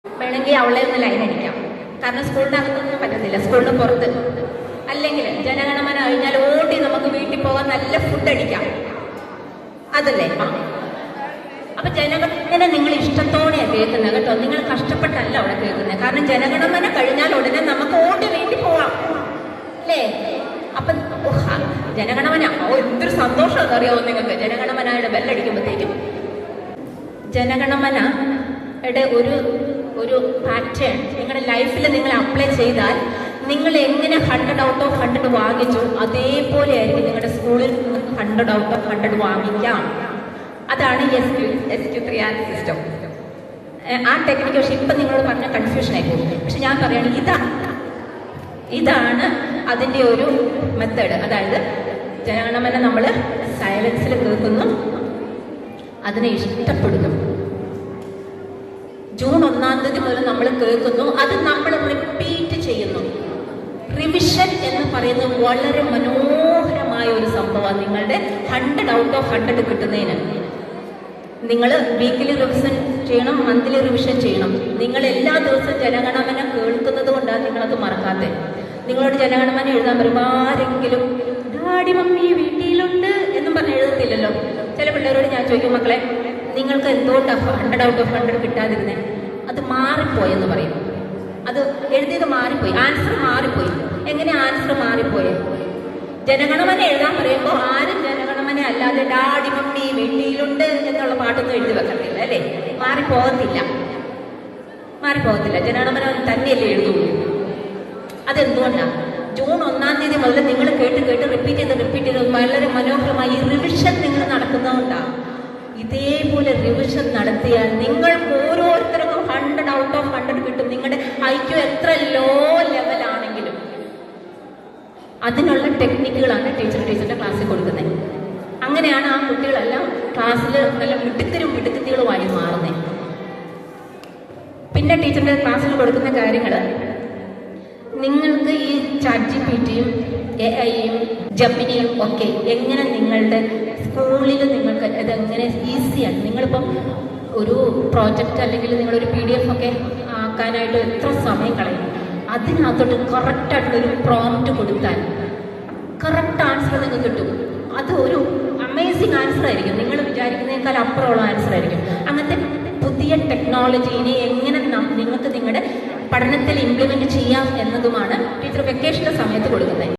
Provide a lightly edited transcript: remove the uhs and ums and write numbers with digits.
വേണമെങ്കിൽ അവളെ ഒന്ന് ലൈൻ അടിക്കാം. കാരണം സ്കൂളിനകത്തൊന്നും പറ്റത്തില്ല, സ്കൂളിന് പുറത്ത്. അല്ലെങ്കിൽ ജനഗണമന കഴിഞ്ഞാൽ ഓടി നമുക്ക് വീട്ടിൽ പോകാൻ നല്ല ഫുഡ് അടിക്കാം, അതല്ലേ? അപ്പൊ ജനഗണമന നിങ്ങൾ ഇഷ്ടത്തോടെയാണ് കേൾക്കുന്നത് കേട്ടോ, നിങ്ങൾ കഷ്ടപ്പെട്ടല്ല അവിടെ കേൾക്കുന്നത്. കാരണം ജനഗണമന കഴിഞ്ഞാൽ ഉടനെ നമുക്ക് ഓടി വീട്ടിൽ പോവാം, അല്ലേ? അപ്പൊ ജനഗണമന എന്തൊരു സന്തോഷമെന്ന് അറിയാവോ നിങ്ങൾക്ക്? ജനഗണമനയുടെ ബെല്ലടിക്കുമ്പോഴത്തേക്കും ജനഗണമനയുടെ ഒരു പാറ്റേൺ നിങ്ങളുടെ ലൈഫിൽ നിങ്ങൾ അപ്ലൈ ചെയ്താൽ നിങ്ങൾ എങ്ങനെ 100 ഔട്ട് ഓഫ് 100 വാങ്ങിച്ചു അതേപോലെ ആയിരിക്കും നിങ്ങളുടെ സ്കൂളിൽ 100 ഔട്ട് ഓഫ് 100 വാങ്ങിക്കാം. അതാണ് SQ3R സിസ്റ്റം. ആ ടെക്നിക്ക് പക്ഷെ ഇപ്പം നിങ്ങളോട് പറഞ്ഞ കൺഫ്യൂഷൻ ആയി പോകും. പക്ഷെ ഞാൻ പറയുകയാണ് ഇതാണ് അതിൻ്റെ ഒരു മെത്തേഡ്. അതായത് ജനഗണമന നമ്മൾ സൈലൻസിൽ കേൾക്കുന്നു, അതിനെ ഇഷ്ടപ്പെടുന്നു. ജൂൺ 1-ാം തീയതി മുതൽ നമ്മൾ കേൾക്കുന്നു, അത് നമ്മൾ റിപ്പീറ്റ് ചെയ്യുന്നു. റിവിഷൻ എന്ന് പറയുന്നത് വളരെ മനോഹരമായ ഒരു സംഭവമാണ്. നിങ്ങളുടെ 100 ഔട്ട് ഓഫ് 100 കിട്ടുന്നതിന് നിങ്ങൾ വീക്കിലി റിവിഷൻ ചെയ്യണം, മന്ത്ലി റിവിഷൻ ചെയ്യണം. നിങ്ങൾ എല്ലാ ദിവസവും ജനഗണമന കേൾക്കുന്നത് കൊണ്ടാണ് നിങ്ങളത് മറക്കാത്തത്. നിങ്ങളോട് ജനഗണമന എഴുതാൻ വരുമ്പോൾ ആരെങ്കിലും ഡാഡി മമ്മി വീട്ടിലുണ്ട് എന്നും പറഞ്ഞ് എഴുതത്തില്ലല്ലോ. ചില പിള്ളേരോട് ഞാൻ ചോദിക്കും, മക്കളെ നിങ്ങൾക്ക് എന്തുകൊണ്ടാണ് 100 ഔട്ട് ഓഫ് 100 കിട്ടാതിരുന്നേ? അത് മാറിപ്പോയെന്ന് പറയും. അത് എഴുതിയത് മാറിപ്പോയി, ആൻസർ മാറിപ്പോയി. എങ്ങനെ ആൻസർ മാറിപ്പോയെ? ജനഗണമന എഴുതാൻ പറയുമ്പോൾ ആരും ജനഗണമന അല്ലാതെ ഡാഡി മമ്മി വീട്ടിലുണ്ട് എന്നുള്ള പാട്ടൊന്നും എഴുതി വെക്കത്തില്ല, അല്ലേ? മാറിപ്പോകത്തില്ല. ജനഗണമന തന്നെയല്ലേ എഴുതുള്ളൂ. അതെന്തുകൊണ്ടാണ്? ജൂൺ 1-ാം തീയതി മുതൽ നിങ്ങൾ കേട്ട് റിപ്പീറ്റ് ചെയ്ത് വളരെ മനോഹരമായി റിവിഷൻ നിങ്ങൾ നടക്കുന്നതുകൊണ്ടാണ്. ഇതേപോലെ റിവിഷൻ നടത്തിയാൽ നിങ്ങൾക്ക് ഓരോരുത്തർക്കും 100 ഔട്ട് ഓഫ് 100 കിട്ടും. നിങ്ങളുടെ IQ എത്ര ലോ ലെവലാണെങ്കിലും അതിനുള്ള ടെക്നിക്കുകളാണ് ടീച്ചറുടെ ക്ലാസ്സിൽ കൊടുക്കുന്നത്. അങ്ങനെയാണ് ആ കുട്ടികളെല്ലാം ക്ലാസ്സിൽ നല്ല മിടുക്കത്തികളുമായി മാറുന്നത്. പിന്നെ ടീച്ചറുടെ ക്ലാസ്സിൽ കൊടുക്കുന്ന കാര്യങ്ങൾ നിങ്ങൾക്ക് ഈ ChatGPTയും AI-യും ജെമിനിയും ഒക്കെ എങ്ങനെ നിങ്ങളുടെ സ്കൂളിൽ നിങ്ങൾക്ക് ഇതെങ്ങനെ ഈസിയാണ്. നിങ്ങളിപ്പം ഒരു പ്രോജക്റ്റ് അല്ലെങ്കിൽ നിങ്ങളൊരു PDF ഒക്കെ ആക്കാനായിട്ട് എത്ര സമയം കളയും. അതിനകത്തോട്ട് കറക്റ്റായിട്ടൊരു പ്രോംപ്റ്റ് കൊടുത്താൽ കറക്റ്റ് ആൻസർ നിങ്ങൾക്ക് കിട്ടും. അത് ഒരു അമേസിങ് ആൻസർ ആയിരിക്കും, നിങ്ങൾ വിചാരിക്കുന്നതിനേക്കാൾ അപ്പുറമുള്ള ആൻസർ ആയിരിക്കും. അങ്ങനത്തെ പുതിയ ടെക്നോളജീനെ എങ്ങനെ നിങ്ങൾക്ക് നിങ്ങളുടെ പഠനത്തിൽ ഇംപ്ലിമെന്റ് ചെയ്യാം എന്നതുമാണ് ടീച്ചർ വെക്കേഷൻ്റെ സമയത്ത് കൊടുക്കുന്നത്.